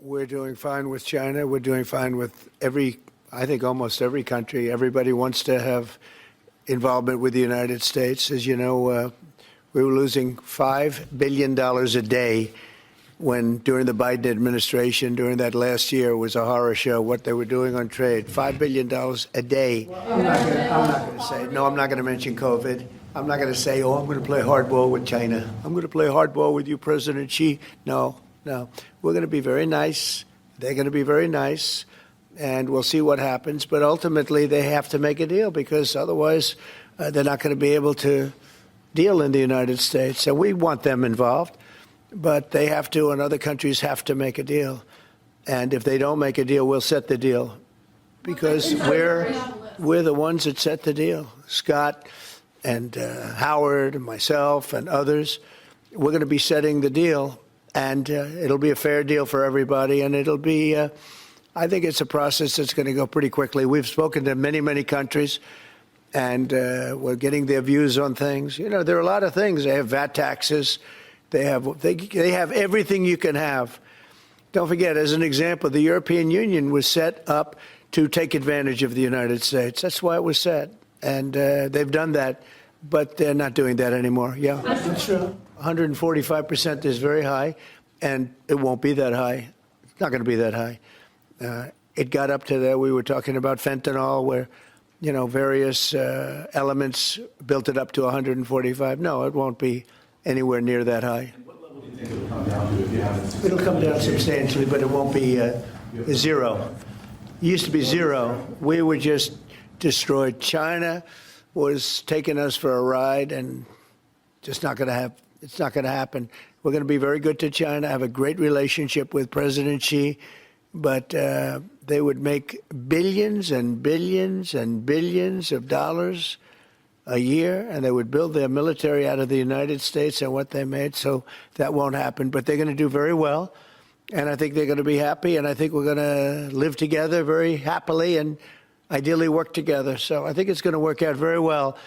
We're doing fine with China. We're doing fine with I think almost every country. Everybody wants to have involvement with the United States. As you know, we were losing $5 billion a day during the Biden administration, during that last year, was a horror show, what they were doing on trade. $5 billion a day. I'm not going to say, no, I'm not going to mention COVID. I'm not going to say, I'm going to play hardball with China. I'm going to play hardball with you, President Xi. No. We're going to be very nice. They're going to be very nice. And we'll see what happens. But ultimately, they have to make a deal because otherwise they're not going to be able to deal in the United States. And we want them involved. But they have to, and other countries have to make a deal. And if they don't make a deal, we'll set the deal. Because we're the ones that set the deal. Scott and Howard and myself and others, we're going to be setting the deal. And it'll be a fair deal for everybody. And it'll be, I think it's a process that's going to go pretty quickly. We've spoken to many, many countries, and we're getting their views on things. You know, there are a lot of things. They have VAT taxes. They have everything you can have. Don't forget, as an example, the European Union was set up to take advantage of the United States. That's why it was set. And they've done that, but they're not doing that anymore. Yeah, that's true. 145% is very high, and it won't be that high. It's not going to be that high. It got up to there. We were talking about fentanyl, where, you know, various elements built it up to 145. No, it won't be anywhere near that high. And what level do you think it'll come down to if you haven't? It'll come down substantially, but it won't be zero. It used to be zero. We were just destroyed. China was taking us for a ride, and just not going to have. It's not going to happen. We're going to be very good to China, have a great relationship with President Xi, but they would make billions and billions and billions of dollars a year, and they would build their military out of the United States and what they made, so that won't happen. But they're going to do very well, and I think they're going to be happy, and I think we're going to live together very happily and ideally work together. So I think it's going to work out very well.